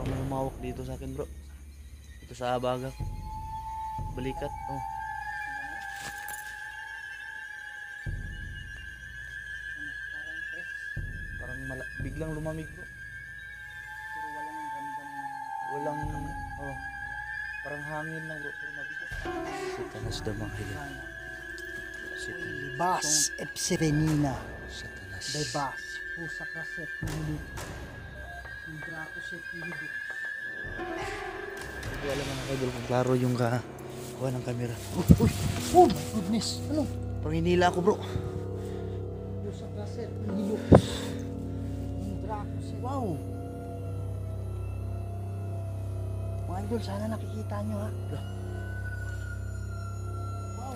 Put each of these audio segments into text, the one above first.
may humawak dito sa akin bro. Ito sa bagak. Balikat. Oh. Parang biglang lumamig bro. Pero walang ramdam na Walang, oh, parang hangin lang bro. Pero mabigat. Satanas daw mga kaibigan. Bas epsirenina. Satanas. Bebas. Pusa kaset milit. Hidra ko set milit. Hindi ko alam mga kaidol kung klaro yung kuha ng camera. Uy! Oh my goodness! Ano? Parang hinila ako bro. Pusa kaset milit. Hidra ko set. Wow! Mga idol, sana nakikita nyo ha. Wow!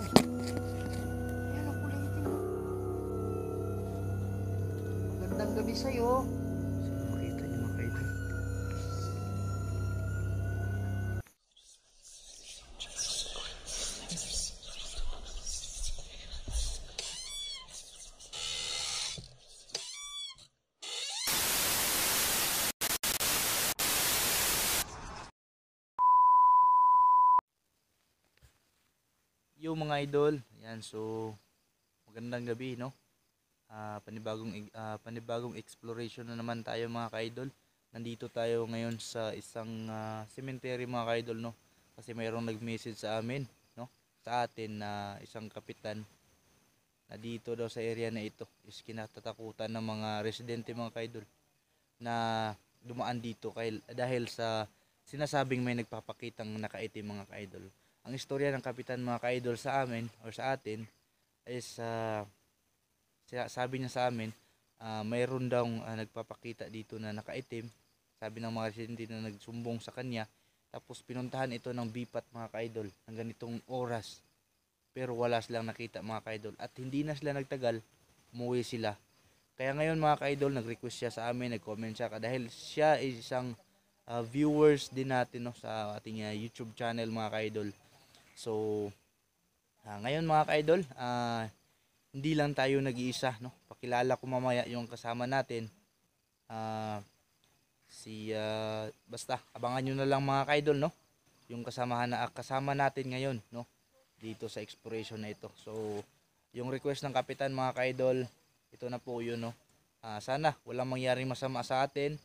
Yan ang kulay itim mo. Magandang gabi sa'yo. Sino makita niyo mga kaidol? Yung mga idol, yan, so magandang gabi no. Panibagong exploration na naman tayo mga ka-idol. Nandito tayo ngayon sa isang cemetery mga ka-idol no. Kasi mayroong nag-message sa amin no, sa atin na isang kapitan na dito daw sa area na ito is kinatatakutan ng mga residente mga ka-idol na dumaan dito dahil sa sinasabing may nagpapakitang nakaitim mga ka-idol. Ang istorya ng kapitan mga ka-idol sa amin or sa atin is sabi niya sa amin, mayroon daw nagpapakita dito na nakaitim. Sabi ng mga residente na nagsumbong sa kanya. Tapos pinuntahan ito ng bipat mga ka-idol ng ganitong oras. Pero wala silang nakita mga ka-idol. At hindi na sila nagtagal, umuwi sila. Kaya ngayon mga ka-idol, nag-request siya sa amin, nag-comment siya. Dahil siya ay isang viewers din natin no, sa ating YouTube channel mga ka-idol. So, ngayon mga ka-idol, hindi lang tayo nag-iisa, no? Pakilala ko mamaya yung kasama natin. Basta abangan niyo na lang mga ka-idol, no? Yung kasama natin ngayon, no? Dito sa exploration na ito. So, yung request ng kapitan mga ka-idol, ito na po yun, no? Sana walang mangyaring masama sa atin.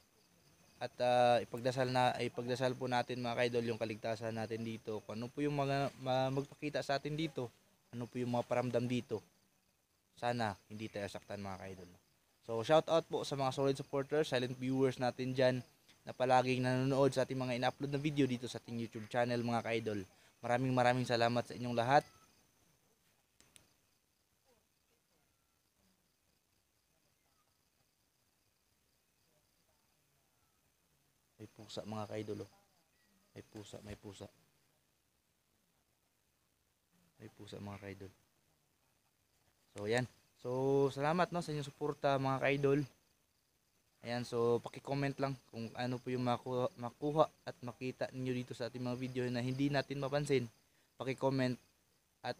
At ipagdasal po natin mga ka-idol yung kaligtasan natin dito. Kung ano po yung mga magpakita sa atin dito, ano po yung mga paramdam dito. Sana hindi tayo saktan mga ka-idol. So shout out po sa mga solid supporters, silent viewers natin dyan na palaging nanonood sa ating mga ina-upload na video dito sa ating YouTube channel mga ka-idol. Maraming salamat sa inyong lahat. May pusa mga ka-idol. Oh. May pusa. May pusa mga ka-idol. So yan. So salamat no sa inyong suporta mga ka-idol. Ayan, so paki-comment lang kung ano po yung makuha at makita niyo dito sa ating mga video na hindi natin mapansin. Paki-comment at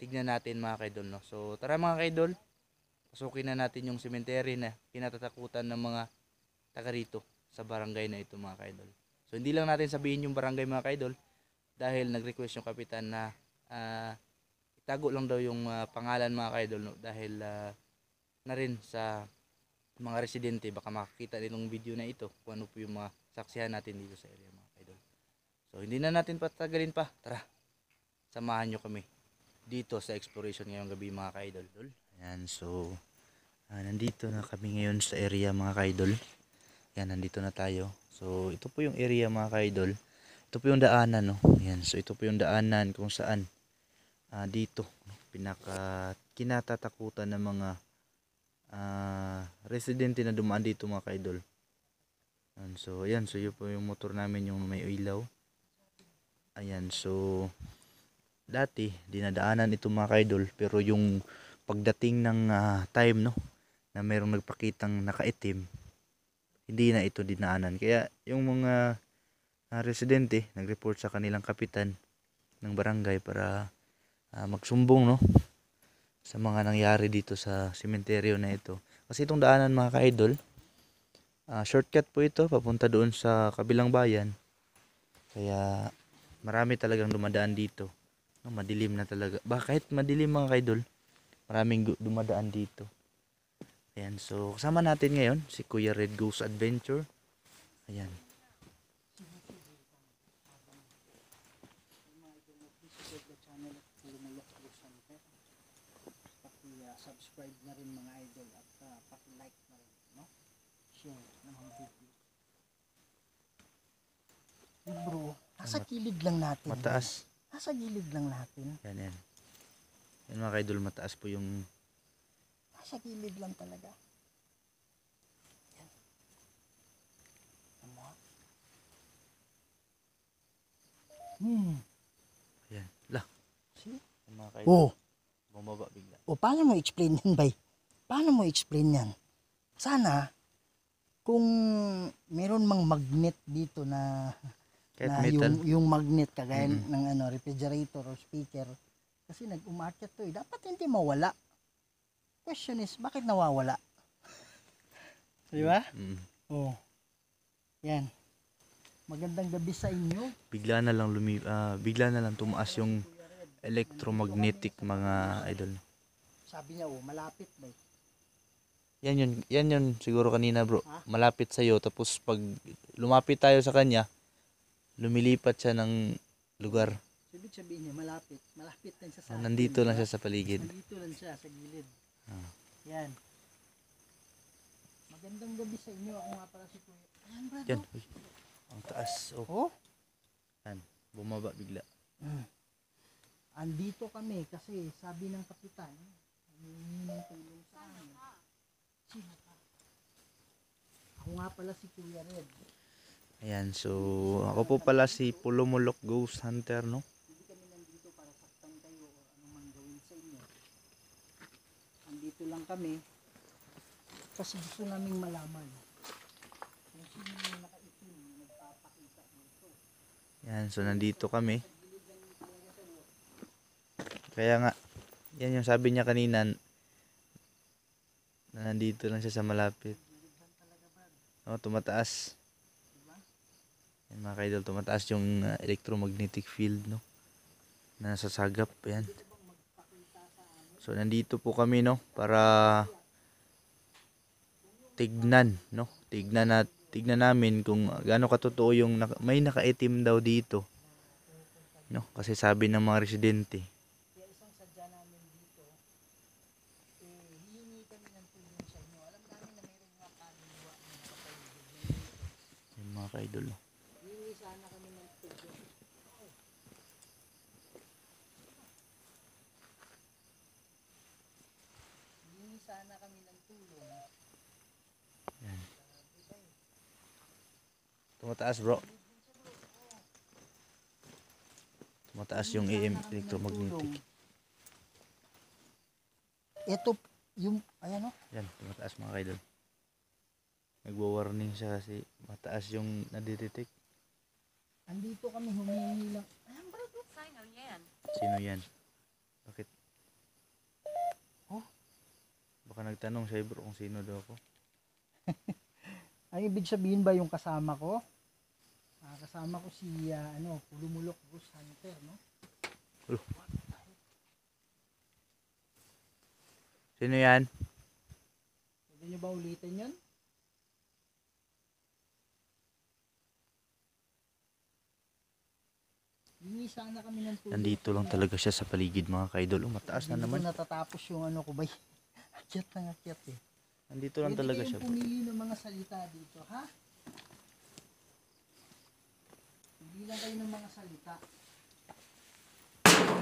tignan natin mga ka-idol no. So tara mga ka-idol. Pasukin na natin yung cemetery na kinatatakutan ng mga taga rito sa barangay na ito mga ka-idol. So hindi lang natin sabihin yung barangay mga ka-idol dahil nag-request yung kapitan na itago lang daw yung pangalan mga ka-idol no? Dahil na rin sa mga residente baka makakita din ng video na ito kung ano po yung mga saksihan natin dito sa area mga ka-idol. So hindi na natin patagalin pa. Tara, samahan nyo kami dito sa exploration ngayong gabi mga ka-idol. Ayan, so nandito na kami ngayon sa area mga ka-idol. Yan, nandito na tayo. So ito po yung area mga ka-idol. Ito po yung daanan no. Ayan, so ito po yung daanan kung saan dito kinatatakutan ng mga residente na dumaan dito mga ka-idol. So ayan, so yun po yung motor namin yung may ilaw. Ayan, so dati dinadaanan ito mga ka-idol, pero yung pagdating ng time no na mayroong nagpakitang nakaitim, hindi na ito dinaanan. Kaya yung mga residente nag-report sa kanilang kapitan ng barangay para magsumbong no sa mga nangyari dito sa sementeryo na ito. Kasi itong daanan mga ka-idol shortcut po ito papunta doon sa kabilang bayan. Kaya marami talagang dumadaan dito. No, madilim na talaga. Kahit madilim mga kaidol, maraming dumadaan dito. Ayan, so kasama natin ngayon si Kuya Red Goes Adventure. Ayan. Subscribe na rin mga idol at paki-like na rin, no? Share ng video. Bro, nasa gilid lang natin. Mataas. Nasa gilid lang natin. Yan, yan. Yan mga kaidol, mataas po yung... Nasa gilid lang talaga. Yan. Ano? Ayan. Lah. See? Yan mga kaidol. Oh. Bumaba bigla. O paano mo explain yan, bay? Paano mo explain yan? Sana, kung meron mang magnet dito na Kahit na metal. yung magnet kagaya ng refrigerator or speaker, kasi nag-umakyat to eh, dapat hindi mawala. Question is, bakit nawawala? Di ba? Oh. Yan. Magandang gabi sa inyo. Bigla na lang tumaas yung electromagnetic mga idol. Sabi niya, oh, malapit ba? Yan yun siguro kanina bro. Ha? Malapit sa iyo tapos pag lumapit tayo sa kanya, lumilipat siya ng lugar. Ibig sabihin niya, malapit. Malapit lang siya sa atin, Nandito lang diba? siya sa paligid. Nandito lang siya sa gilid. Ah. Yan. Magandang gabi sa inyo. Ako nga pala si Kuya. Ayan, brad. Yan. Uy. Ang taas. Oh. Oh. Yan. Bumaba bigla. Andito kami kasi sabi ng kapitan, humingi ng tulong sa amin. Sino ka? Ako nga pala si Kuya Red. Ayan. So ako po pala si Pulumulok Ghost Hunter, no? Hindi kami nandito para saktan kayo o anumang gawin sa inyo. Andito lang kami kasi gusto naming malaman kung sino yung nakaitim na nagpapakita dito. Yan. So nandito kami. Kaya nga, yan yung sabi niya kanina na nandito lang siya sa malapit. Oh, tumataas. Yan mga kaidol, tumataas yung electromagnetic field, no? Na nasasagap, yan. So nandito po kami, no, para tignan, no? Tignan namin kung gaano katotoo yung may nakaitim daw dito. No, kasi sabi ng mga residente. Kaya isang sadya namin dito, hihingi kami ng tulong sa inyo. Alam namin na mayroong mga kaluluwa na nakapaligid. Yung mga kaidol, no? Hihingi sana kami ng tulong. Hihingi sana kami ng tulong. Yan. Tumataas bro. Tumataas yung electromagnetic. Ito, yung, ayan o. Yan, tumataas mga kaidol. Nagwa-warning siya kasi mataas yung nadidetect. Andito kami humingi lang. Ayan ba? Sino yan? Bakit? Oh? Baka nagtanong siya bro kung sino daw ako. Ang ibig sabihin ba yung kasama ko? Kasama ko si Pulumulok Ghost Hunter, no? Sino yan? Pwede nyo ba ulitin yun? Hingi sana kami ng tulong. Nandito lang talaga siya sa paligid mga kaidol. Mataas na Hindi naman. ko natatapos yung ano ko ba? Akyat lang akyat eh. Nandito lang Pwede talaga kayong siya. pumili ng mga salita dito, ha? Pili lang kayo ng mga salita.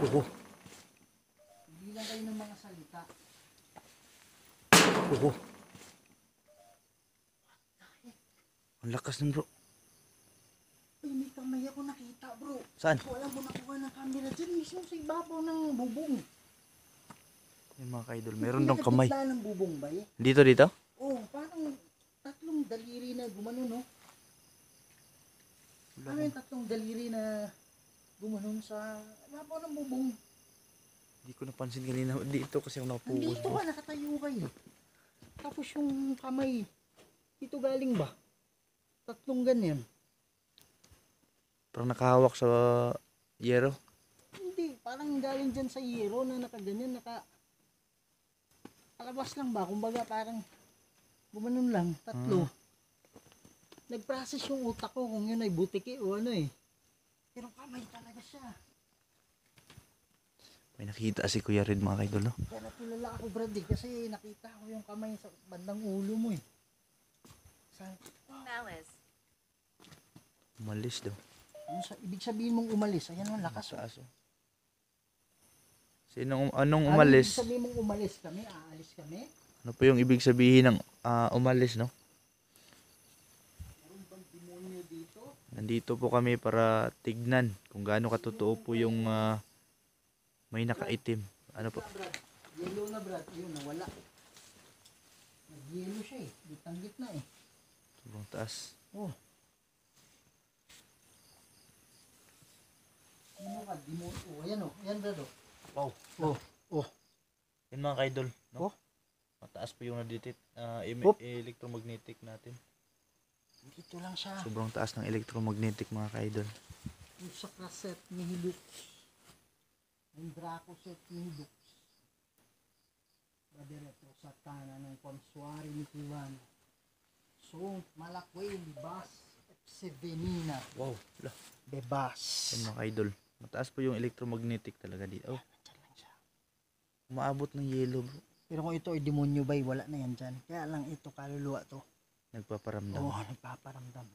Oo. Pili lang kayo ng mga salita. Oo. Ang lakas ng bro. Ay, may kamay ako nakita, bro. Saan? Wala mo nakuha ng camera dyan mismo sa ibabaw ng bubong. Yung mga kaidol, meron daw kamay. Pinakagitna ng bubong ba eh? Dito? Oh, parang tatlong daliri na gumano, no? Ano yung tatlong daliri na gumanon sa ibabaw ng bubong? Hindi ko napansin kanina. Dito kasi ako nakapokus Nandito bro. ka, nakatayo kayo. Tapos yung kamay, Dito galing ba? Tatlong ganyan. Parang nakahawak sa yero. Hindi, parang galing dyan sa yero na nakaganyan, palabas lang ba? Kumbaga parang gumanon lang, tatlo. Nag-process yung utak ko kung yun ay butiki o ano eh. Pero kamay talaga siya. May nakita si Kuya Red mga kaidol, no? Kaya natulala ako Brad eh, kasi nakita ko yung kamay sa bandang ulo mo eh. Malice. Umalis daw. Ibig sabihin mong umalis? Ayan ang lakas. Taas, oh. Anong umalis? Ibig sabihin mong umalis kami, aalis kami? Ano po yung ibig sabihin ng umalis, no? Meron bang demonyo dito? Nandito po kami para tignan kung gaano katotoo po yung may nakaitim. Ano po? Brad, yellow na Brad, yun nawala. Nag-yellow siya eh, gitang gitna eh. Sobrang taas. Oh. Ano ka, demonyo? Oh, ayan oh, ayan Brad oh. Wow. Oh, oh. Yan mga kaidol, no? Oh. Mataas po yung Oh. electromagnetic natin. Dito lang siya. Sobrang taas ng electromagnetic mga kaidol. Yung sa kaset ni Hilux. Yung Draco set ni Hilux. Diretso sa tanan ng konsuari ni Kiwan. So, malakway, libas, F7 Wow. Lah. bebas. Yan mga kaidol. Mataas po yung electromagnetic talaga dito. Oh, Diyan lang siya. umaabot ng yellow, bro. Pero kung ito ay demonyo ba, wala na yan dyan. Kaya lang ito, kaluluwa to. Nagpaparamdam. Oo, nagpaparamdam.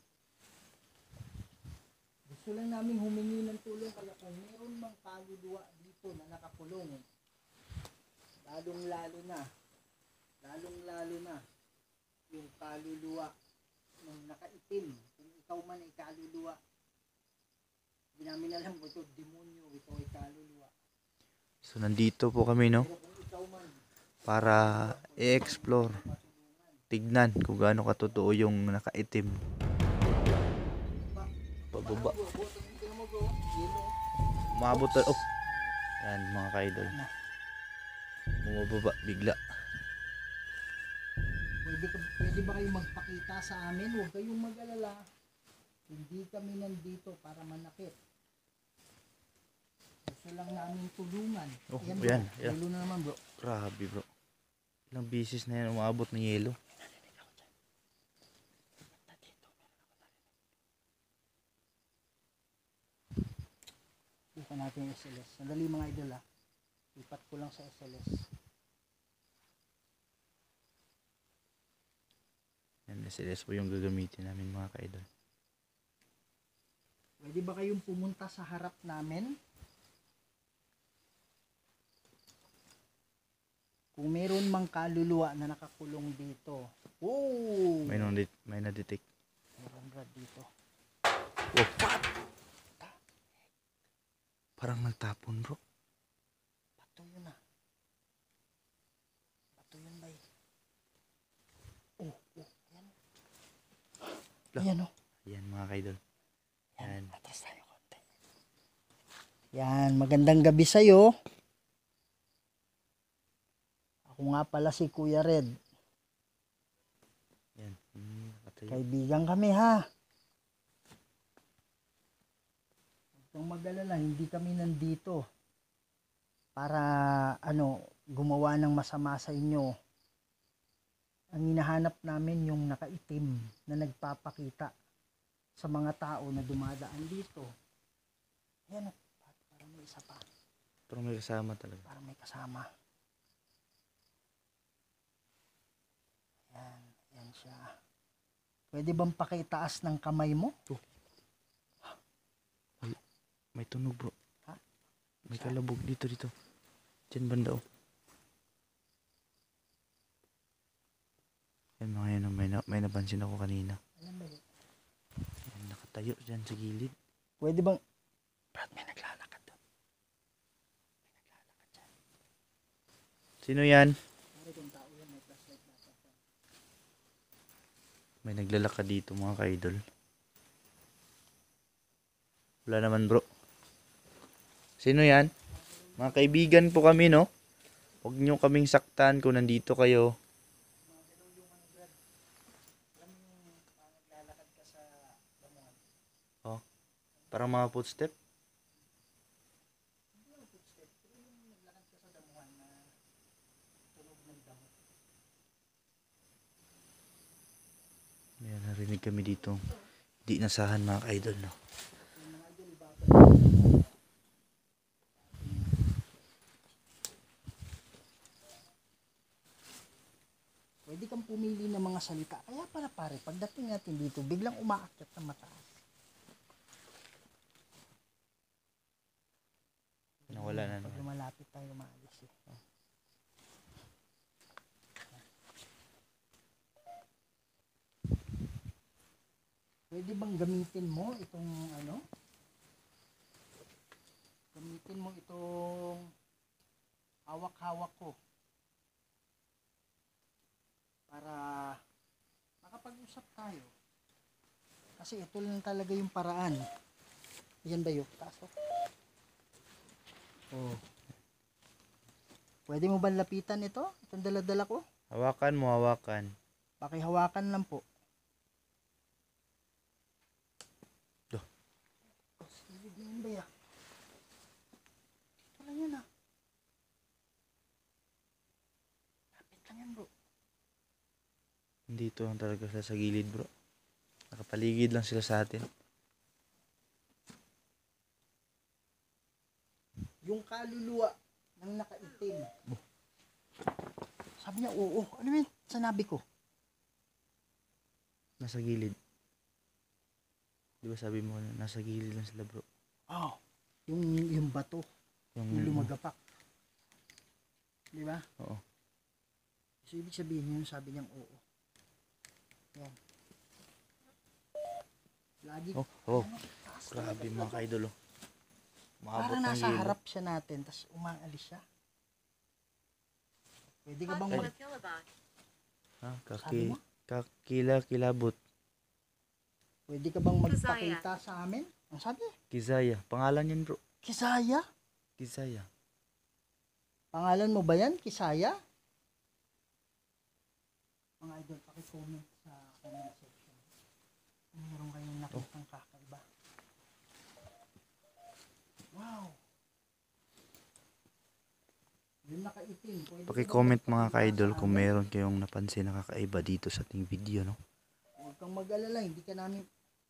Gusto lang namin humingi ng tulong kaya kung meron mang kaluluwa dito na nakakulong, lalong lalo na yung kaluluwa ng nakaitim. Kung ikaw man ay kaluluwa, hindi namin alam kung ito demonyo, ito ay kaluluwa. So nandito po kami, no? Pero kung ikaw man, Para i-explore. Tignan kung gaano katotoo yung nakaitim. Pababa. Umabot na. Oh. Yan mga kaidol. Bumababa bigla. pwede ba kayong magpakita sa amin? Huwag kayong mag-alala. Hindi kami nandito para manakit. Gusto lang namin tulungan. Oh, Ayan, yan, bro. yan. Lalo na naman bro. Grabe bro. Ilang bisis na yan umaabot ng yelo. Bukan natin yung SLS. Sandali mga idol ha. Ipat ko lang sa SLS. Yan, SLS po yung gagamitin namin mga kaidol. Pwede ba kayong pumunta sa harap namin? Kung meron mang kaluluwa na nakakulong dito. Oh! May na-detect. Meron Brad dito. Oh. Parang nagtapon bro. Bato yun ah. Bato yun ba eh. Oh, ayan. Lah. Ayan oh. Yan mga kaidol. Yan. Atras tayo konti. Yan, magandang gabi sa'yo. Ako nga pala si Kuya Red. Yan. Nakatayo. Kaibigan kami ha. Huwag kang mag-alala, hindi kami nandito para gumawa ng masama sa inyo. Ang hinahanap namin yung nakaitim na nagpapakita sa mga tao na dumadaan dito. Ayan, parang may isa pa. Parang may kasama talaga. Parang may kasama. Yan siya. Pwede bang pakitaas ng kamay mo? May tunog bro. Ha? May kalabog dito. Diyan banda oh. Yan mga yan, may napansin ako kanina. Ayan ba? Yan, nakatayo dyan sa gilid. Pwede bang... Brad, may naglalakad doon. Sino yan? Pare kung tao yan, may flashlight dapat. May naglalakad dito mga kaidol. Wala naman bro. Sino yan? Mga kaibigan po kami no. Huwag nyo kaming saktan kung nandito kayo. Parang mga footstep. Naglakad ka sa damuhan na tunog ng damo. Ayan, narinig kami dito. Di nasahan mga ka-idol, no? Yung mga idol, babalik. Pwede kang pumili ng mga salita. Kaya pala pare, pagdating natin dito, biglang umaakyat ng mataas. Nawala na Pag naman. lumalapit tayo, maalis eh. Pwede bang gamitin mo itong ano? Gamitin mo itong hawak-hawak ko. Para makapag-usap tayo. Kasi ito lang talaga yung paraan. Yan ba yun? Taas ko. Oh. Pwede mo ba lapitan ito? Itong dala-dala ko? Hawakan mo, hawakan. Pakihawakan lang po. Duh. Silid na yun ba ya? Wala yan ah. Lapit lang yan bro. Dito lang talaga sila sa gilid, bro. Nakapaligid lang sila sa atin. Yung kaluluwa ng nakaitim. Sabi niya, oo. Ano yun? Sanabi ko. Nasa gilid. Di ba sabi mo, nasa gilid lang sila, bro. Oh, yung bato. Yung lumagapak. Di ba? Oo. So, ibig sabihin yun, sabi niyang oo. Yan. Lagi. Oh, Taas grabe talaga. mga ka-idol, oh. Maabot Parang ng nasa yelo. harap siya natin, tapos umaalis siya. Pwede ka bang mag... Ha? Sabi mo? Kilabot. Pwede ka bang magpakita sa amin? Ang sabi? Kizaya. Pangalan yan, bro. Kisaya? Kizaya. Pangalan mo ba yan? Kisaya? Mga idol, pakicomment sa comment section. Kung meron kayong nakitang kakaiba. Wow! Yung nakaitim. Pwede ka Paki-comment bang mga magpakita ka-idol sa kung amin? meron kayong napansin na kakaiba dito sa ating video, no? Huwag kang mag-alala, hindi ka namin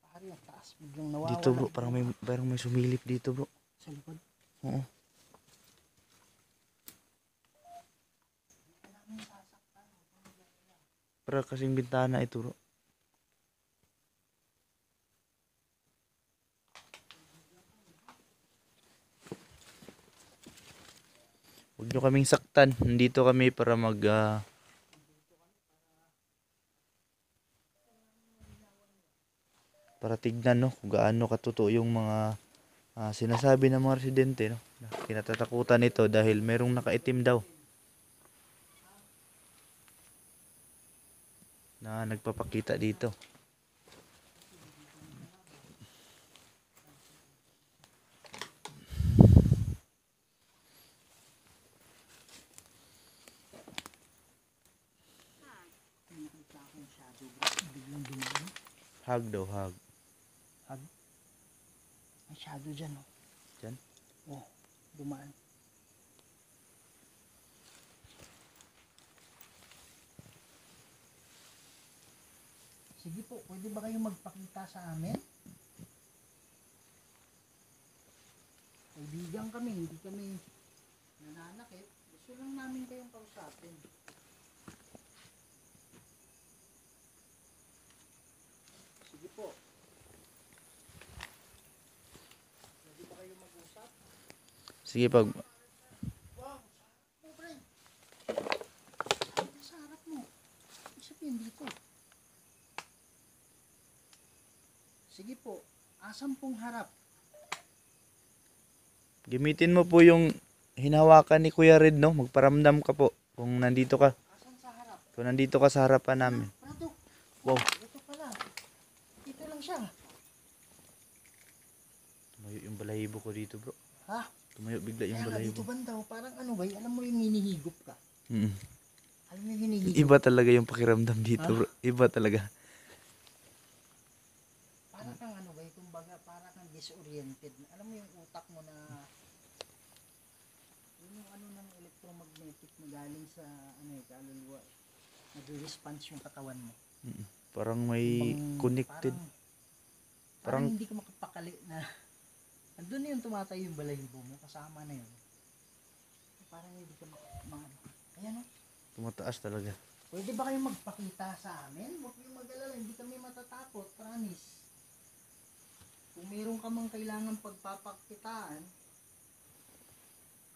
pari ang taas. Biglang nawawala. Dito, bro. Parang may sumilip dito, bro. Sa likod. Oo. Para kasing bintana ito, bro. Huwag nyo kaming saktan. Nandito kami para para tignan, no, kung gaano katotoo yung mga sinasabi ng mga residente, no, na kinatatakutan ito dahil merong nakaitim daw na nagpapakita dito. May nakita akong shadow. Biglang dumaan. Hug daw, hug. May shadow dyan, oh. Dyan? Oh, dumaan. Sige po, pwede ba kayong magpakita sa amin? Kaibigan kami, hindi kami nananakit. Gusto lang namin kayong kausapin. Sige po. Pwede ba kayong mag-usap? Sige, pag Wow, sarap mo, pre. Ano sa harap mo? Ibig sabihin dito. Sige po, asam pong harap. gamitin mo po yung hinawakan ni Kuya Red, no? Magparamdam ka po kung nandito ka. Asan sa harap? Kung nandito ka sa harapan namin. Prado. Wow. Ito pala. Dito lang siya. Tumayo yung balahibo ko dito, bro. Ha? Tumayo bigla yung Kaya nga balahibo. dito banda, oh, parang ano ba, alam mo yung hinihigop ka. Mm. Alam mo yung hinihigop? Iba talaga yung pakiramdam dito, bro. Iba talaga. Parang kang ano ba, kumbaga para kang disoriented. Alam mo yung utak mo na yun yung ano ng electromagnetic na galing sa ano kaluluwa. Nagre-response yung katawan mo. Parang may Bang, connected. parang Parang hindi ka makapakali na andun na yung tumatayo yung balahibo mo, kasama na yun. Parang hindi ka ayan o. tumataas talaga. Pwede ba kayong magpakita sa amin? Huwag kayong mag-alala, hindi kami matatakot, promise. Kung mayroon ka mang kailangan pagpapakitaan,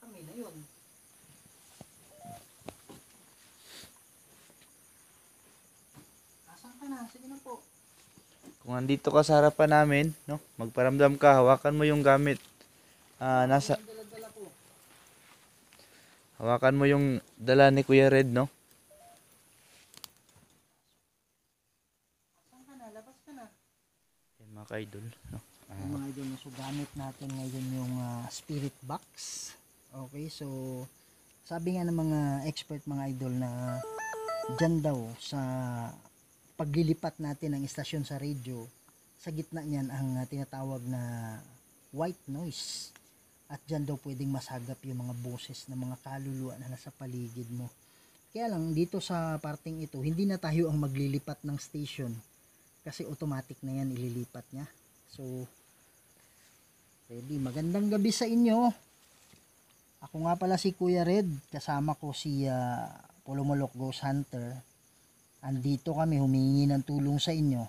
kami na yun. Asan ka na? Sige na po. Kung andito ka sa harapan namin, no, magparamdam ka, hawakan mo yung gamit. Nasa Ang dala-dala ko. hawakan mo yung dala ni Kuya Red, no? Asan ka na? Labas ka na. Yan mga ka-idol, no? Yung mga idol, so gamit natin ngayon yung spirit box. Okay, so sabi nga ng mga expert mga idol na dyan daw sa paglilipat natin ng istasyon sa radio, sa gitna niyan ang tinatawag na white noise. At dyan daw pwedeng masagap yung mga boses ng mga kaluluwa na nasa paligid mo. Kaya lang dito sa parting ito, hindi na tayo ang maglilipat ng station kasi automatic na yan ililipat niya. So ready, magandang gabi sa inyo. Ako nga pala si Kuya Red, kasama ko si Pulumulok Ghost Hunter. Andito kami humingi ng tulong sa inyo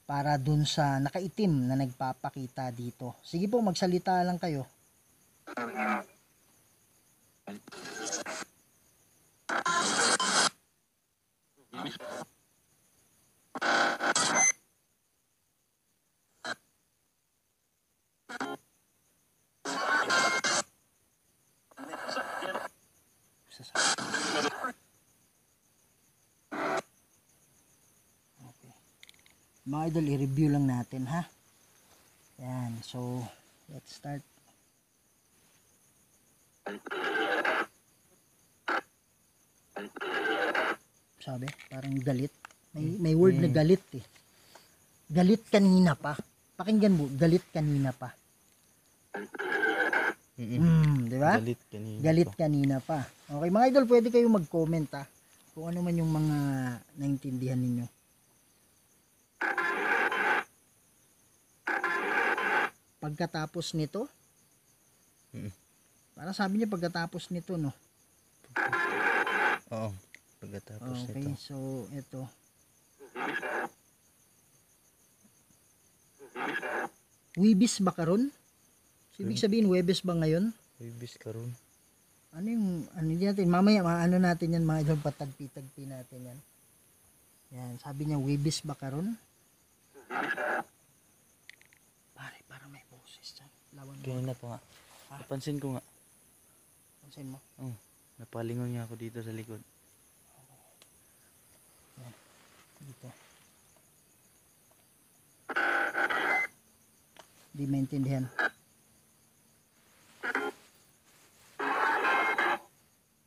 para dun sa nakaitim na nagpapakita dito. Sige po, magsalita lang kayo. Okay. Mga idol, i-review lang natin ha. Yan, so let's start. Sabi, parang galit. May word na galit eh. Galit kanina pa. Pakinggan mo, galit kanina pa. Di ba? Galit kanina. Galit kanina pa. Okay, mga idol, pwede kayong mag-comment ha. Kung ano man yung mga naintindihan ninyo. Pagkatapos nito, parang sabi niya pagkatapos nito, no? Oo, pagkatapos Okay, nito. so ito. Wibis ba karon? So, ibig sabihin, Webes ba ngayon? Ibis karon. Ano yung, ano natin, mamaya, ano natin yan, mga idol, patagpi-tagpi natin yan. Yan, sabi niya, Wibis ba karon? Pare, parang may boses dyan. Lawan mo. Kanina pa nga. Napansin ko nga. Pansin mo? Napalingon nga ako dito sa likod. Yan, dito. Di maintindihan.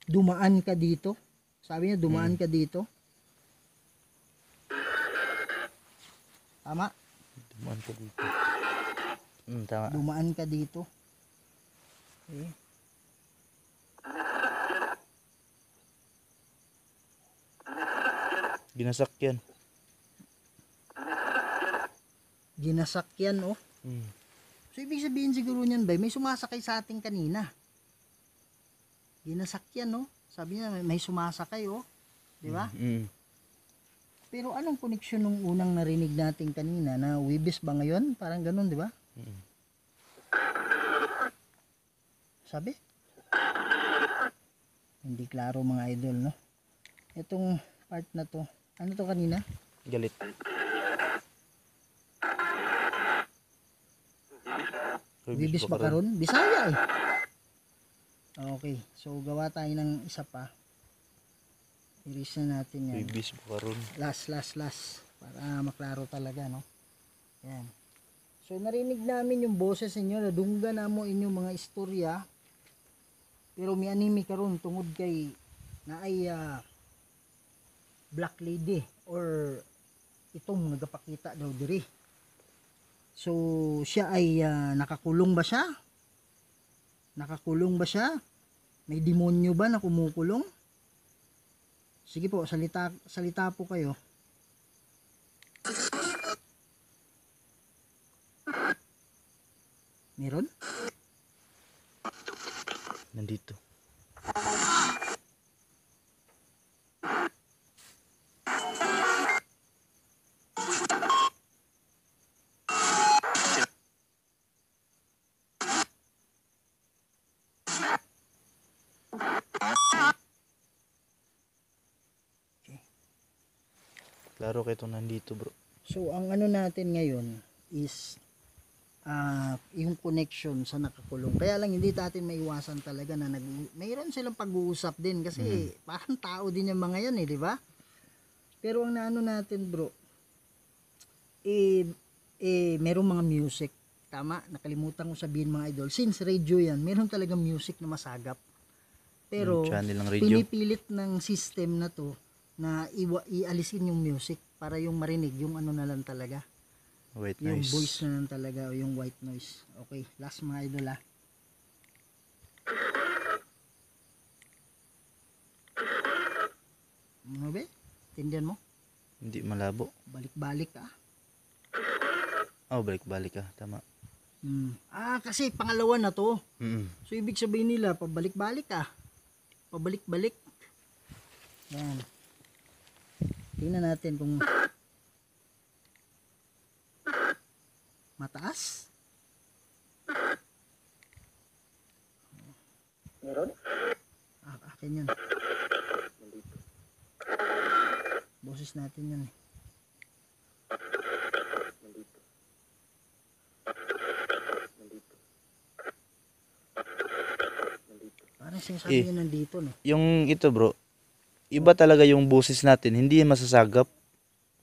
Dumaan ka dito. Sabi niya, dumaan ka dito. Tama? Dumaan ko dito. Tama. Dumaan ka dito. Okay. Ginasakyan. Ginasakyan, oh. So, ibig sabihin siguro niyan, bay, may sumasakay sa atin kanina. Ginasakyan, no? Sabi niya, may sumasakay, oh. Di ba? Pero anong koneksyon nung unang narinig natin kanina na Wibis ba ngayon? Parang ganun, di ba? Sabi? Hindi klaro mga idol, no? Itong part na to, ano to kanina? Galit. Wibis ba karon? Bisaya eh. Okay, so gawa tayo ng isa pa. Erase na natin yan. Ibis karon. Last. Para maklaro talaga, no? Yan. So, narinig namin yung boses ninyo. Nadungga na mo inyong mga istorya. Pero may anime karon tungod kay na ay Black Lady or itong nagapakita daw diri. So, siya ay nakakulong ba siya? Nakakulong ba siya? May demonyo ba na kumukulong? Sige po, salita po kayo. Meron? Nandito. Klaro kayo itong nandito, bro. So, ang ano natin ngayon is yung connection sa nakakulong. Kaya lang hindi natin maiwasan talaga na mayroon silang pag-uusap din kasi parang tao din yung mga yan di ba? Pero ang naano natin, bro, merong mga music. Tama, nakalimutan ko sabihin mga idol. Since radio yan, meron talagang music na masagap. Pero Channel ng radio. pinipilit ng system na to na ialisin yung music para yung marinig, yung ano na lang talaga. White Yung noise. voice na lang talaga o yung white noise. Okay, last mga idol Ano ba? Tindihan mo? Hindi malabo. Balik-balik Oh, balik-balik ka. Tama. Kasi pangalawa na to. Mm. So, ibig sabihin nila, pabalik-balik Pabalik-balik. Yan. Tingnan natin kung mataas. Meron? Akin yan. Boses natin yan Parang sinasabi yun nandito, no? Yung ito, bro, iba talaga yung boses natin. Hindi masasagap.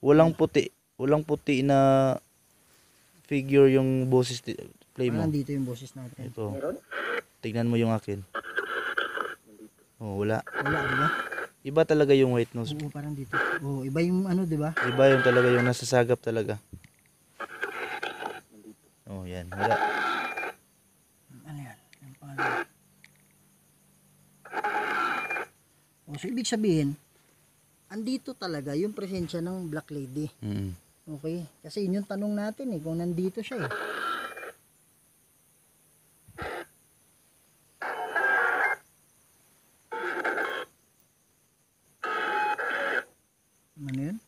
Walang puti na figure yung boses. Play mo. Parang dito yung boses natin. Ito. Tignan mo yung akin. Oh, wala. Wala, di ba? Iba talaga yung white noise. Oo, parang dito. Oo, iba yung ano, di ba? Iba yung talaga yung nasasagap talaga. Oh, yan. Wala. Ano yan? Yung pangalan. So, ibig sabihin, andito talaga yung presensya ng Black Lady. Mm. Okay? Kasi yun yung tanong natin kung nandito siya Ano yun?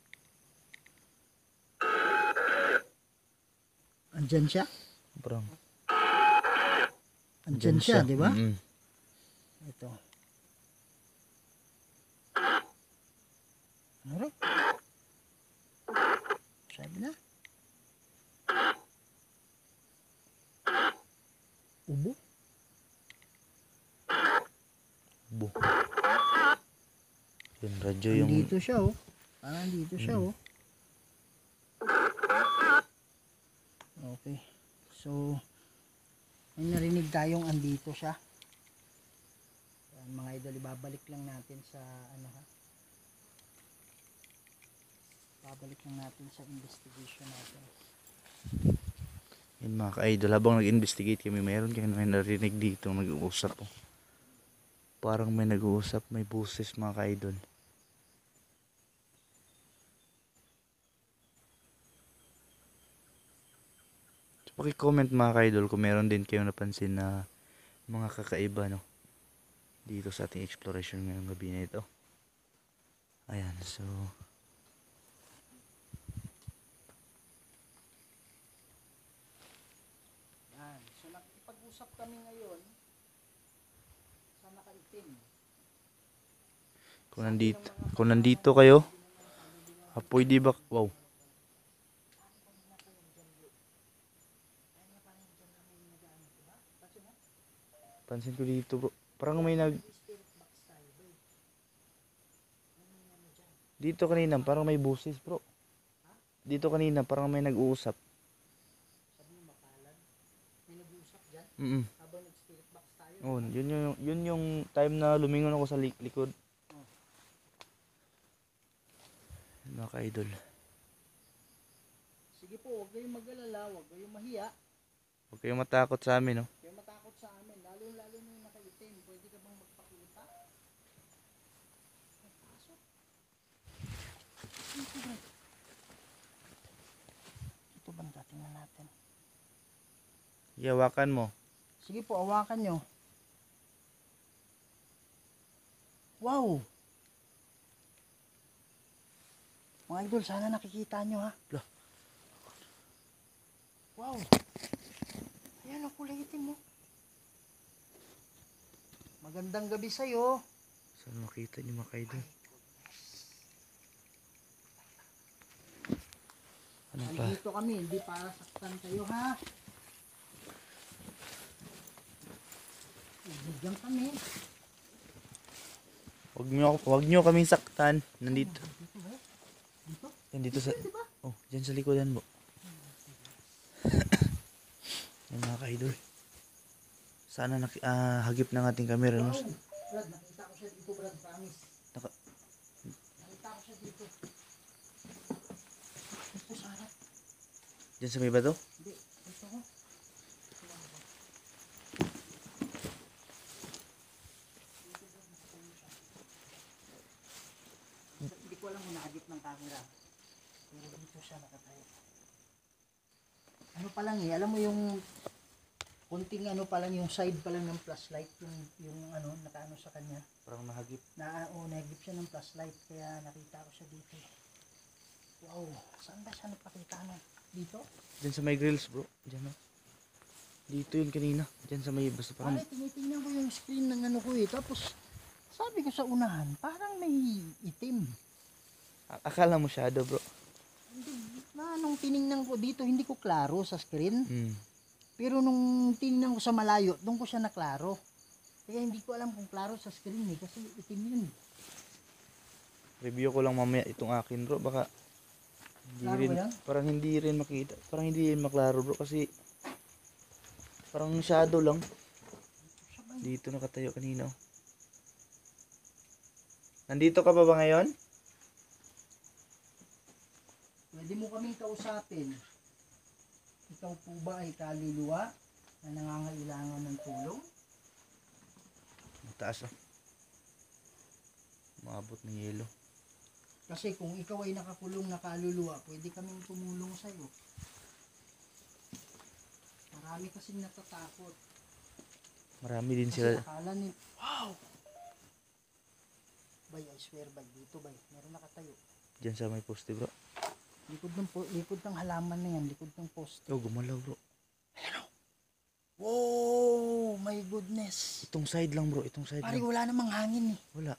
Andyan siya? Parang. Andyan siya, di ba? Mm. Ito. Ano rin? Sabi na. Ubo? Ubo. Yung radyo yung... Dito siya Parang dito siya Okay. So, may narinig tayong andito siya. Yan, mga idol, ibabalik lang natin sa babalik lang natin sa investigation natin. Yun mga ka-idol, habang nag-investigate kami, mayroon kami may narinig dito nag-uusap Parang may nag-uusap, may boses mga ka-idol. So, paki-comment mga ka-idol kung meron din kayong napansin na mga kakaiba dito sa ating exploration ngayong gabi na ito. Ayan, so So nakikipag-usap kami ngayon sa nakaitim. kung nandito kayo, pwede ba, wow. Pansin ko dito, bro. Parang may dito kanina, parang may busis, bro. Dito kanina, parang may nag-uusap. May nag-uusap dyan Habang nag-spirit box tayo. Oh, yun yung time na lumingon ako sa likod. Mga ka-idol. Sige Sige po, huwag kayong mag-alala, huwag kayong mahiya. Huwag kayong matakot sa amin, no? Huwag kayong matakot sa amin, lalo-lalo na yung nakaitim. Pwede ka bang magpakita? Pasok. Dito ba? Dito ba tingnan natin? Iyawakan mo. Sige po, hawakan nyo. Wow! Mga idol, sana nakikita nyo ha. Lah. Wow! Ayan ang kulay itim mo. Magandang gabi sa'yo. Saan makita niyo mga kaidol? Ano pa? Nandito kami, hindi para saktan kayo ha. Ibigyan kami. Huwag niyo kaming saktan. Nandito. Dito ba? Dito? Yan dito sa... Diba? Oh, dyan sa likodan mo. Yan mga kaidol. Sana hagip ng ating camera, no? Wow! Brad, nakita ko siya dito, Brad, promise. Naka- Nakita ko siya dito. Dito sa harap. Dyan sa may bato? Hindi, dito ko. Hindi ko alam kung nakagip ng camera. Pero dito siya nakatayo. Ano pa lang alam mo yung konting ano pa lang, yung side pa lang ng flashlight, yung ano, nakaano sa kanya. Parang nahagip. Nagip siya ng flashlight, kaya nakita ko siya dito. Wow, saan ba siya napakita no? Dito? Dyan sa may grills, bro. Dyan, no? Dito yun kanina. Dyan sa may basta parang... Pare, tinitingnan ko yung screen ng ano ko eh. Tapos, sabi ko sa unahan, parang may itim. Akala mo shadow, bro. Nung tiningnan ko dito, hindi ko klaro sa screen. Hmm. Pero nung tiningnan ko sa malayo, doon ko siya naklaro. Kaya hindi ko alam kung klaro sa screen eh, kasi itim yun. Review ko lang mamaya itong akin, bro. Baka hindi Klaro rin, ba yan? parang hindi rin makita. Parang hindi rin maklaro, bro. Kasi parang shadow lang. Dito nakatayo kanina. Oh. Nandito ka pa ba ngayon? Pwede mo kaming kausapin. Ikaw po ba ay kaluluwa na nangangailangan ng tulong? Mataas, oh. Maabot ng yelo. Kasi kung ikaw ay nakakulong na kaluluwa, pwede kaming tumulong sa'yo. Marami kasing natatakot. Marami din Kasi sila. akala ni... Wow! Bay, I swear, bay. Dito, bay. Meron nakatayo. Dyan sa may poste, bro. Likod ng halaman na yan. Likod ng poste. Oh, gumalaw, bro. Wow! My goodness! Itong side lang, bro. Itong side Pare, lang. wala namang hangin eh. Wala.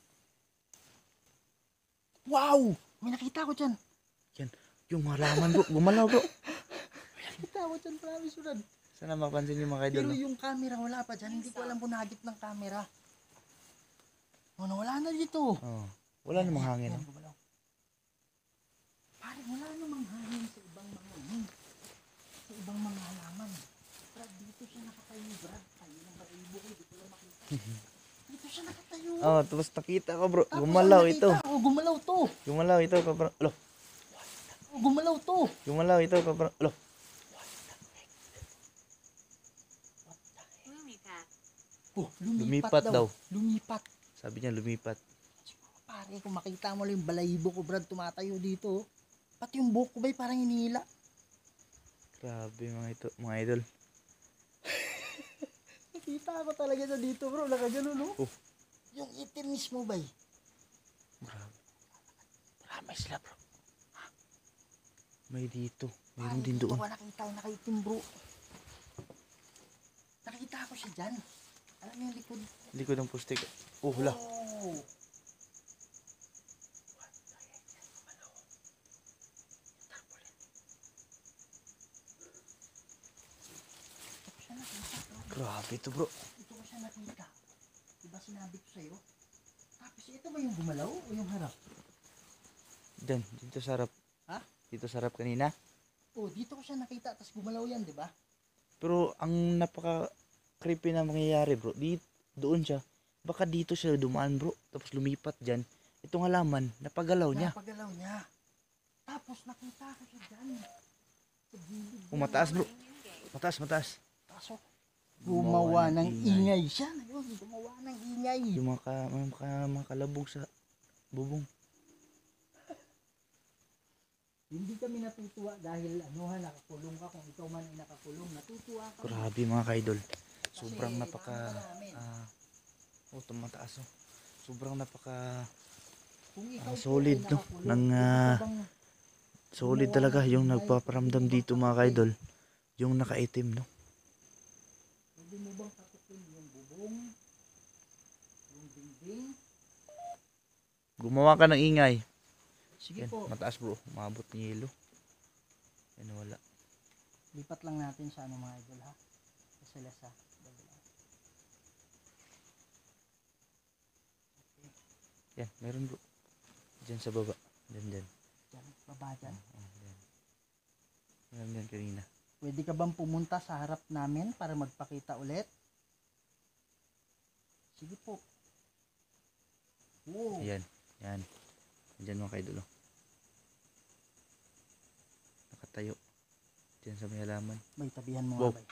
Wow! May nakita ko dyan. Yan. Yung halaman, bro. Gumalaw, bro. May nakita ko dyan, promise, Brad. Sana mapansin yung mga idol, Pero no? yung camera wala pa dyan. Hindi ko alam kung nahagip ng camera. Oh, nawala na dito. Oh. Wala namang hangin, Yan, no? gumalaw. Pare, wala namang hangin sa ibang mga sa ibang mga halaman. Brad, dito siya nakatayo, Brad. Tayo ng baribo ko, dito lang makita. Dito siya nakatayo. Oh, tapos nakita ko, bro. Tapos Gumalaw ang ito. nakita ko, gumalaw to. Gumalaw ito. Alo. Oh, gumalaw to. Gumalaw ito. Alo. Lumipat. Oh, Lumipat daw. Lumipat. Sabi niya lumipat. Pare, kung makita mo lang yung balahibo ko, Brad, tumatayo dito. Pati yung buhok ko ba'y parang hinihila. Grabe mga idol. Nakita ko talaga sa dito, bro. Nakagano, no? Oh. Yung itim mismo, bay. Grabe. Marami sila, bro. May dito. Mayroon din Dito doon. ko nakita yung nakaitim, bro. Nakita ko siya dyan. Alam mo yung likod? Likod ng poste. Oh, hala. Oh. Grabe ito, bro. Ito ko siya nakita. Diba sinabi ko sa'yo? Tapos ito ba yung gumalaw o yung harap? Dito sa harap. Ha? Dito sa harap kanina. Oh, dito ko siya nakita. Tapos gumalaw yan, diba? Pero ang napaka creepy na mangyayari, bro. Doon siya. Baka dito siya dumaan, bro. Tapos lumipat dyan. Itong halaman, napagalaw niya. Napagalaw niya. Tapos nakita ko siya dyan. Oh, mataas bro. Mataas, mataas. Kaso, gumawa ng ingay siya. Ayun, gumawa ng ingay. Yung mga kalabog sa bubong. Hindi kami natutuwa dahil nakakulong ka. Kung ikaw man ay nakakulong, natutuwa ka. Grabe mga kaidol. Sobrang Kasi napaka ano ka namin, tumataas oh. Sobrang napaka kung ikaw po solid ay no nakakulong, ng pwede ka bang solid gumawa talaga ng yung ingay? nagpaparamdam Pwede mo bang dito mga takutin? kaidol. Yung nakaitim no. Pwede mo bang takutin yung bubong, yung dingding? Gumawa ka ng ingay. Sige Yan, po, mataas bro. Umabot ng yelo. Yan wala. lipat lang natin sa mga idol ha. Sa sila sa dali lang. Yan, meron bro. Diyan sa baba. Diyan. Diyan, baba dyan. Diyan. Meron diyan kanina. Pwede ka bang pumunta sa harap namin para magpakita ulit? Sige po. Wow. Ayan. Yan. Diyan mga kaidol. Oh. Nakatayo. Diyan sa may halaman. Bay, tabihan mo Wow. nga bay.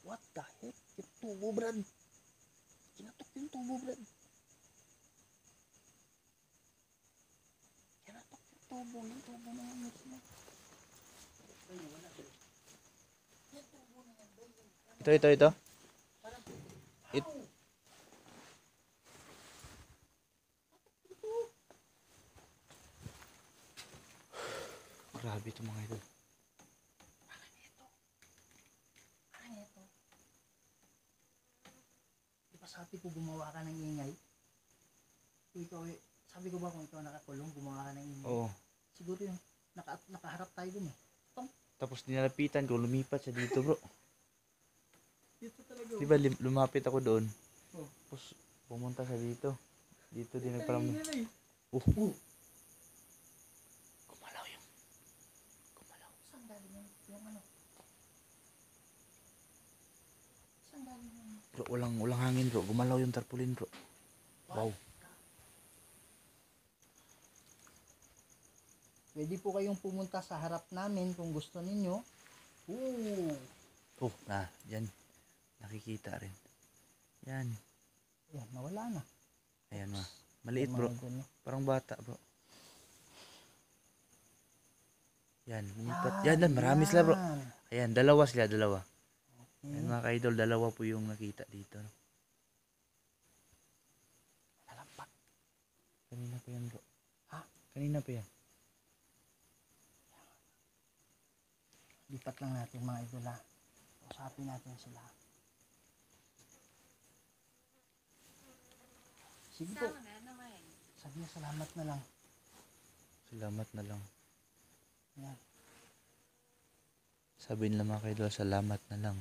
What the heck? Yung tubo, Brad. Kinatok yung tubo, Brad. Kinatok yung tubo. Yung tubo na yung mismo. Bay, wala bay. Yung tubo na yan, bay. Ito. Parang, It, ow! grabe ito mga idol. Parang ito. Parang ito. Di ba sabi ko gumawa ka ng ingay? Kung ikaw, sabi ko ba kung ikaw nakakulong, gumawa ka ng ingay? Oo. Siguro yung nakaharap tayo dun eh. Tapos dinalapitan ko, lumipat siya dito bro. Dito talaga. Diba lumapit ako doon. Oh. Tapos pumunta siya dito. Dito din nagparamdam. Oh. Gumalaw yung. Gumalaw. Saan galing yung ano? Saan galing yung... Bro, walang hangin bro. Gumalaw yung tarpaulin bro. Wow. Pwede po kayong pumunta sa harap namin kung gusto ninyo. Ooh. Oh, yan. Nakikita rin. Yan. Yan, nawala na. Ayan ma. Maliit bro. Parang bata bro. Yan, lumipat. Yan, marami sila bro. Ayan, dalawa. Okay. Ayan mga ka-idol, dalawa po yung nakita dito. No? Nalampak. Kanina pa yan bro. Ha? Kanina pa yan. Lipat lang natin mga idol ha. Usapin natin sila. Sige po. Sabi niya salamat na lang. Salamat na lang. Yan. Sabi nila mga ka-idol, salamat na lang.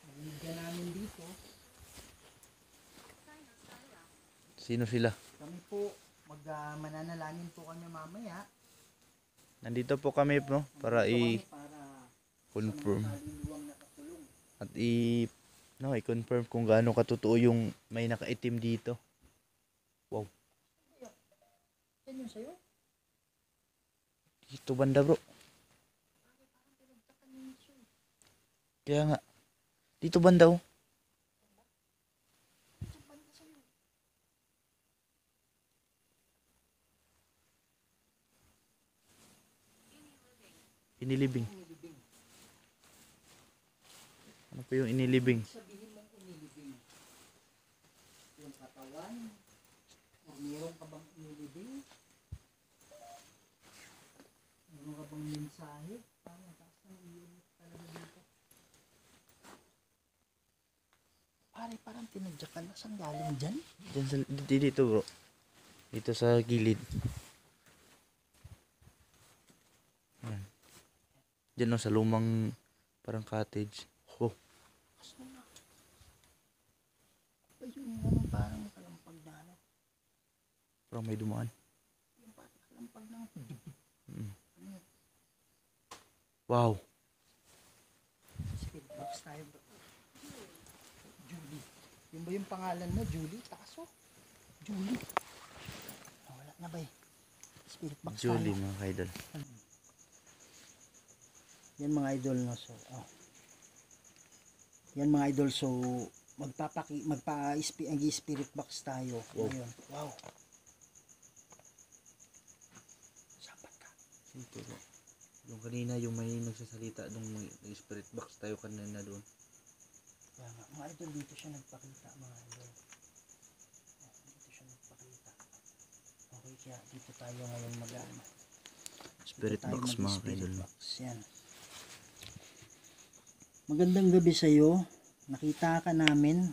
Nabigyan namin dito. Sino sila? Kami po, mananalangin po kami mamaya. Nandito po kami no, para Nandito kami para i-confirm. sa mga kaluluwang nakakulong. At i-confirm kung gaano katotoo yung may nakaitim dito. Wow. Yan yung sa'yo? Dito banda bro. Kaya nga. Dito banda oh. Inilibing. Ano po yung inilibing? Sabihin mong inilibing. Yung katawan, o meron ka bang inilibing? Meron ka bang mensahe? Parang taas ng iyon talaga dito. Pare, parang tinadyakan na. Saan galing dyan? Dito bro. Dito sa gilid. Ayan. Diyan no, sa lumang parang cottage. Oh, Kaso na. Ay, yung ano, parang kalampag na ano. parang may dumaan. Yung parang kalampag na. Wow. Speed box tayo bro. Julie. Yun ba yung pangalan mo? Julie? Taso? Julie. Wala na ba eh? Spirit box Julie tayo. mga kaidol. Yan mga idol, no. So, yan mga idol, so mag-spirit box tayo. Wow. Ngayon. Wow. Sapat ka. Ito po. Yung kanina yung may nagsasalita nung spirit box tayo kanina doon. Kaya nga, mga idol, dito siya nagpakita, mga idol. Dito siya nagpakita. Okay, kaya dito tayo ngayon mag-ano. Spirit Dito tayo box mga mag-spirit idol. box. Yan. Magandang gabi sa iyo. Nakita ka namin.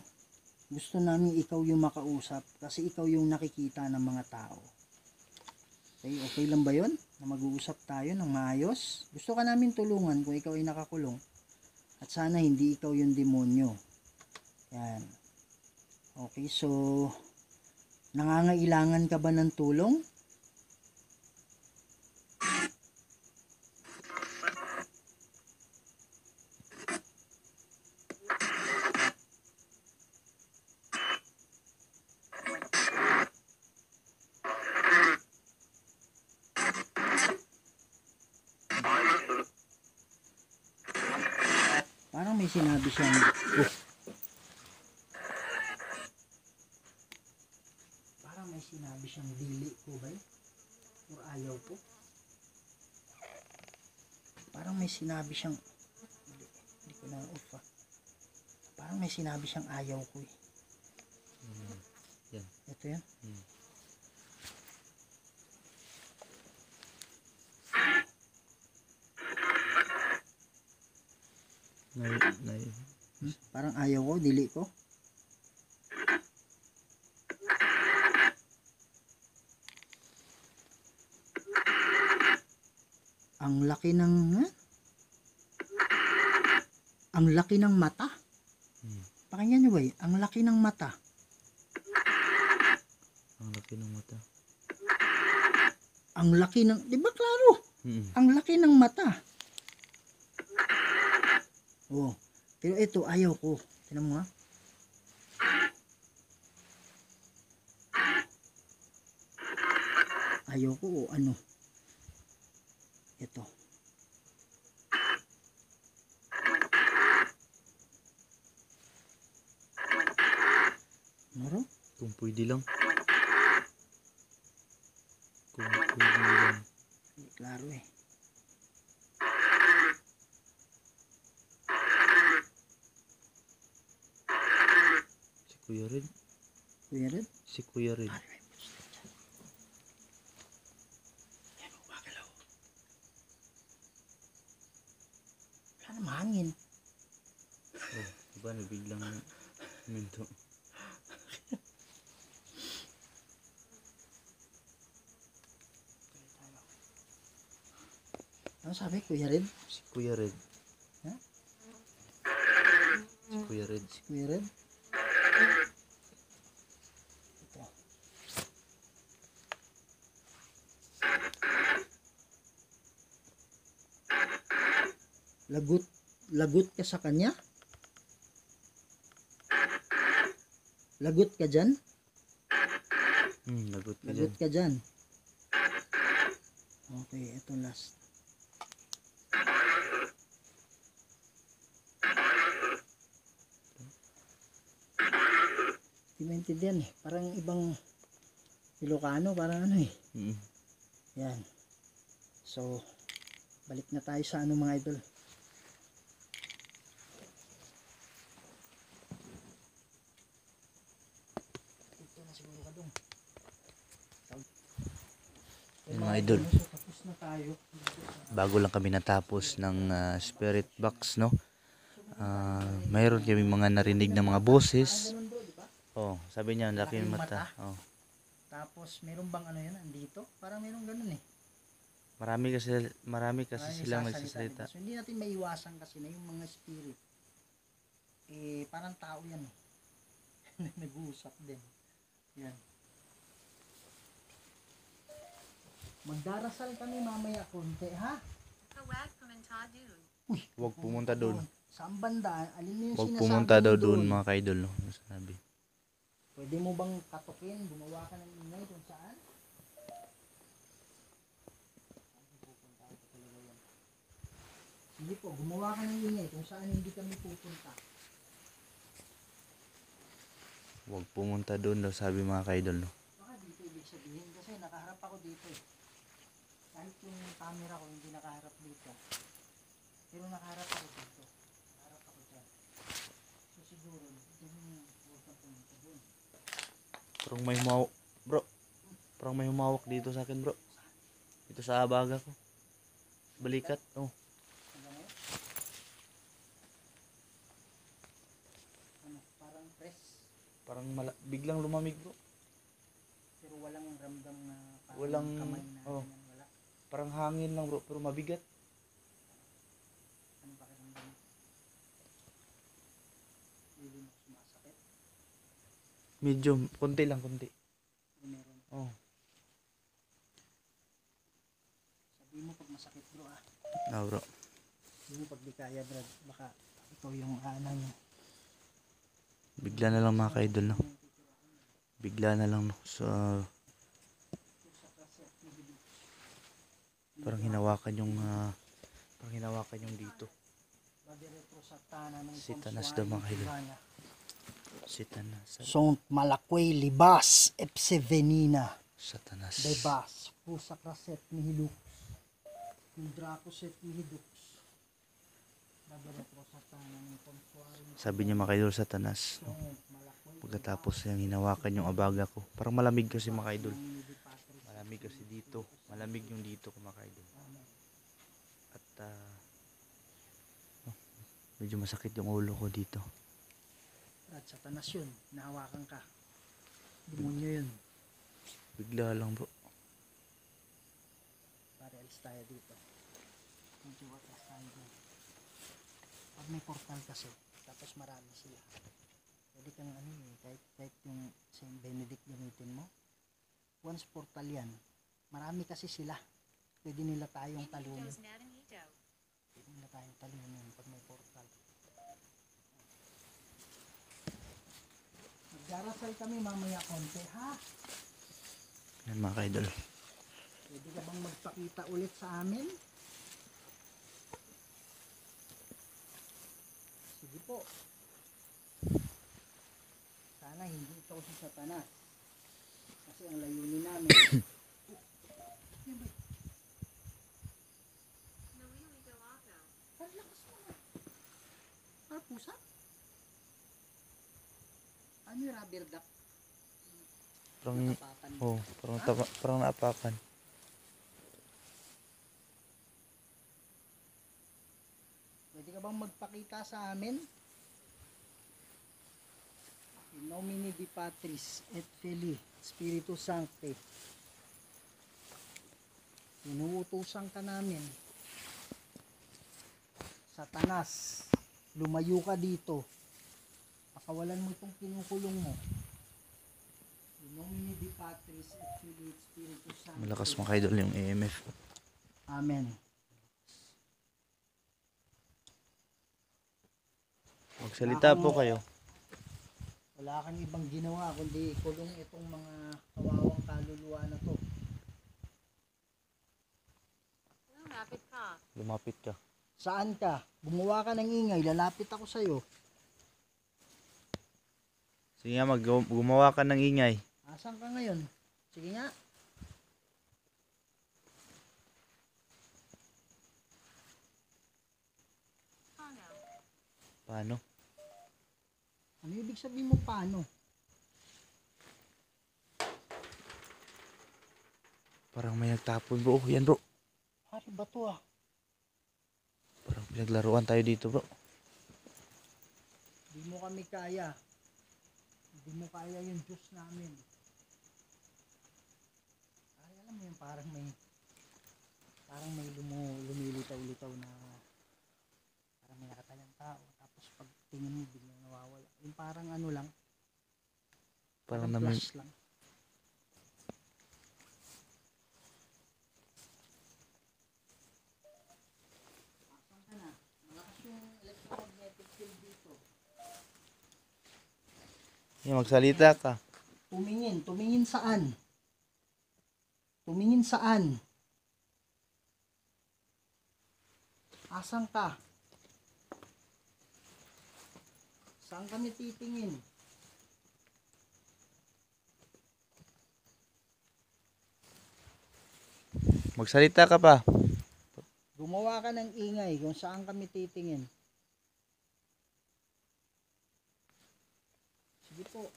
Gusto namin ikaw yung makausap kasi ikaw yung nakikita ng mga tao. Okay, okay lang ba yun? Na mag-uusap tayo ng maayos? Gusto ka namin tulungan kung ikaw ay nakakulong. At sana hindi ikaw yung demonyo. Yan. Okay, so nangangailangan ka ba ng tulong? Parang may sinabi siyang parang may sinabi siyang dili ko ba? Or ayaw ko? Parang may sinabi siyang hindi ko na off ah. Parang may sinabi siyang ayaw ko eh. Yan. Ito yan. Parang ayaw ko, dili ko. Ang laki ng ang laki ng mata. Pakinggan nyo ba? Ang laki ng mata. Ang laki ng mata. Ang laki ng, di ba klaro? Ang laki ng mata. Oh, pero ito ayaw ko. Tingnan mo ha. Ayaw ko o ano? Ito. Maro? Kung pwede lang. Kung pwede lang. Hindi klaro eh. Si Kuya Red. Kuya Red? Si Kuya Red. Yan o, bagalaw. Wala na mahangin. Oh, diba nabiglang minto. Ano sabi, Kuya Red? Si Kuya Red. Ha? Si Kuya Red. Si Kuya Red? Ito. Lagot ka sa kanya? Lagot ka dyan? Lagot ka Lagot dyan. ka dyan. Okay, ito last. Hindi maintindihan eh. Parang ibang Ilocano, parang ano eh. Yan. So, balik na tayo sa ano mga idol. Ito na siguro ka dong. Yan, mga idol. So, tapos na tayo. Bago lang kami natapos ng spirit box, no? Mayroon kami mga narinig na mga boses. Ganun do, di ba? Oh, sabi niya, ang laki ng mata. Oh. Tapos, meron bang ano yan, andito? Parang meron ganun eh. Marami kasi Maraming silang nagsasalita, nagsasalita. diba? So, hindi natin maiwasan kasi na yung mga spirit, eh, parang tao yan eh. Nag-uusap din. Yan. Magdarasal kami mamaya konti, ha? Huwag komentado. Huwag pumunta doon. Saan banda? Alin mo yung Huwag sinasabi pumunta mo daw doon mga kaidol, no? Sabi. Pwede mo bang katukin? Gumawa ka ng ingay kung saan? Hindi po, gumawa ka ng ingay kung saan hindi kami pupunta. Huwag pumunta doon daw, sabi mga kaidol, no? Baka dito ibig sabihin kasi nakaharap ako dito eh. Kahit yung camera ko hindi nakaharap dito. Pero nakaharap ako dito. Nakaharap ako dyan. So siguro, dyan yung huwag kang pumunta doon. Parang may humawak, bro. Parang may humawak dito sa akin, bro. Dito sa baga ko. Balikat, oh. Hanggang ngayon? Ano, parang press. Parang biglang lumamig, bro. Pero walang ramdam na parang Walang, kamay na oh. ganyan, wala. Parang hangin lang, bro, pero mabigat. Anong pakiramdam mo? Hindi mo sumasakit? Medyo, konti lang, konti. O meron? Oh. Sabi mo pag masakit bro ah. Ah, bro. Sabi mo pag di kaya Brad, baka ikaw yung ano niya. Bigla na lang mga kaidol, no? Bigla na lang, no? So, parang hinawakan yung, dito. Si Tanas daw mga kaidol. Si Tanas. Sont Malakway libas epsevenina Satanas. bebas pusa kraset nihilux Dracoset nihidux Baberetro satana ng konsuari Sabi niya mga kaidol, Satanas. No? Sont Malakway Pagkatapos yung hinawakan yung abaga ko. Parang malamig kasi mga kaidol. Malamig kasi dito. Malamig yung dito mga kaidol. At medyo masakit yung ulo ko dito. at satanas yun, nahawakan ka demonyo yun. Bigla lang, bro. Pare alis tayo dito, medyo watas tayo dito. Pag may portal kasi tapos marami sila, pwede kang ano eh, kahit yung Saint Benedict gamitin mo, once portal yan, marami kasi sila, pwede nila tayong talunin, Magnetos Magneto. pwede nila tayong talunin pag may portal. Magdarasal kami mamaya konti ha. Yan mga kaidol. Pwede ka bang magpakita ulit sa amin? Sige po. Sana hindi ikaw si Satanas. Kasi ang layunin namin. No, really go off now. Ang lakas mo na. Ah, pusa? Ano yung rubber duck? Parang, Tapakan. oh, parang naapakan. Pwede ka bang magpakita sa amin? In nomine di Patris et Filii Spiritus Sancti. Inuutusan ka namin. Satanas, lumayo ka dito. Pakawalan mo itong kinukulong mo. In nomine di Patris et Filii Spiritus Sancti. Malakas mga kaidol yung EMF. Amen. Magsalita po kayo. Wala kang ibang ginawa kundi kulong itong mga kawawang kaluluwa na to. Lumapit ka. Lumapit ka. Saan ka? Gumawa ka ng ingay, lalapit ako sa'yo. Sige nga, gumawa ka ng ingay. Asan ka ngayon? Sige nga. Paano? Paano? Ano ibig sabihin mo paano? Parang may nagtapon, bro. Yan, bro. Pare ba to ah? Parang pinaglaruan tayo dito, bro. Hindi mo kami kaya. Hindi mo kaya yung Diyos namin. Ay, alam mo yun, parang may lumilitaw-litaw na parang may nakatayang tao. Tapos pag tingin mo, biglang nawawala. Yung parang ano lang, Parang parang namin, flash lang. Asan ka na? Malakas yung electromagnetic field dito. yan, magsalita ka. Tumingin saan? Tumingin saan? Asan ka? Saan kami titingin? Magsalita ka pa. Gumawa ka ng ingay kung saan kami titingin. Sige po.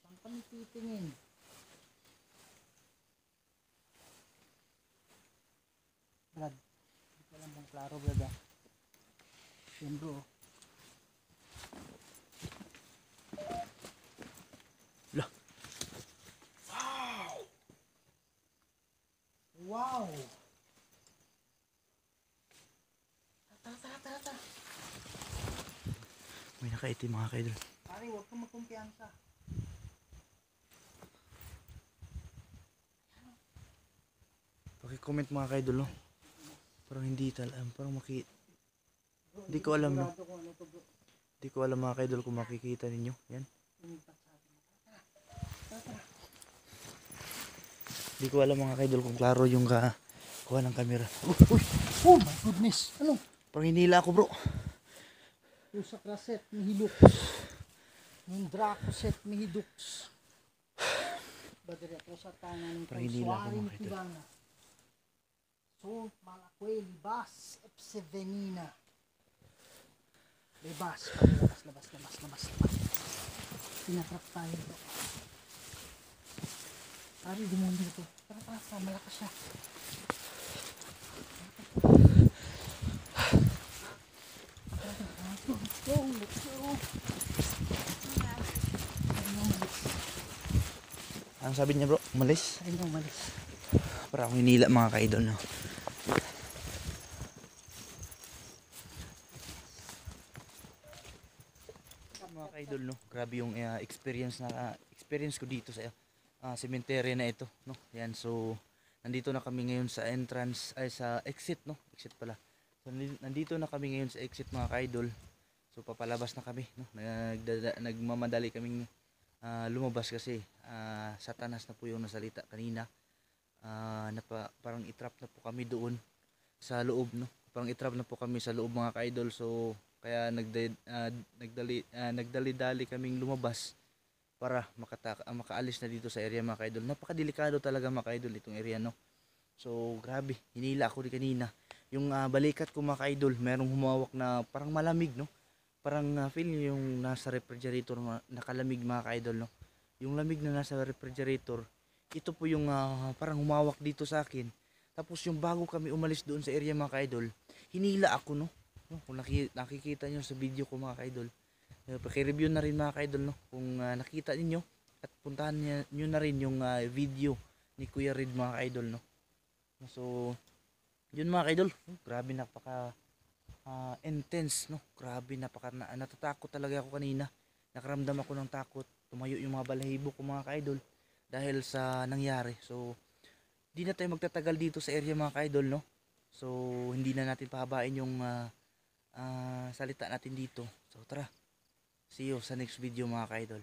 Saan kami titingin? Brad, hindi ko alam kung klaro, Brad, ah. Yan, bro. Lah. Wow! Tara. May nakaitim mga kaidol. Pare, huwag kang magkumpiyansa. Paki-comment mga kaidol, no? Parang hindi parang Hindi ko alam, no? Sigurado kung ano to, bro. Hindi ko alam mga kaidol kung makikita ninyo. Yan. Hindi ko alam mga kaidol kung klaro yung kuha ng camera. Oh my goodness! Ano? Parang hinila ako bro. Yung sa kraset, mihilux. Yung Dracoset, mihidux. Badari ako sa tangan ng Parang hinila ako, Konsuari mga ni kaidol. Kibana. So, Malakway, Libas, Epsevenina. Libas. Labas. Tinatrap tayo bro. Pare, demonyo ito. Tara, malakas siya. Let's go. Ang sabi niya bro, umalis. Ay, umalis. Parang akong hinila mga kaidol, no? Mga kaidol, no? Grabe yung experience ko dito sa cemetery na ito, no? Yan, so nandito na kami ngayon sa entrance, ay sa exit, no? Exit pala. So nandito na kami ngayon sa exit mga kaidol. So papalabas na kami, no? Nagmamadali kaming lumabas kasi satanas na po yung nasalita kanina. Parang itrap na po kami doon sa loob, no? Parang itrap na po kami sa loob mga kaidol. So kaya nagdali-dali kaming lumabas para makaalis na dito sa area mga kaidol. Napakadelikado talaga mga kaidol itong area, no? So grabe, hinila ako di kanina. Yung balikat ko mga kaidol, merong humawak na parang malamig, no? Parang feel nyo yung nasa refrigerator nakalamig mga kaidol, no? Yung lamig na nasa refrigerator, ito po yung parang humawak dito sa akin. Tapos yung bago kami umalis doon sa area mga kaidol, hinila ako, no? Kung nakikita nyo sa video ko mga kaidol, paki-review na rin mga kaidol, no? Kung nakita ninyo at puntahan nyo na rin yung video ni Kuya Red mga kaidol, no? So yun mga kaidol, grabe, napaka intense, no? Grabe, natatakot talaga ako kanina. Nakaramdam ako ng takot. Tumayo yung mga balahibo ko mga kaidol dahil sa nangyari. So hindi na tayo magtatagal dito sa area mga kaidol, no? So hindi na natin pahabain yung salita natin dito. So tara, see you sa next video mga kaidol.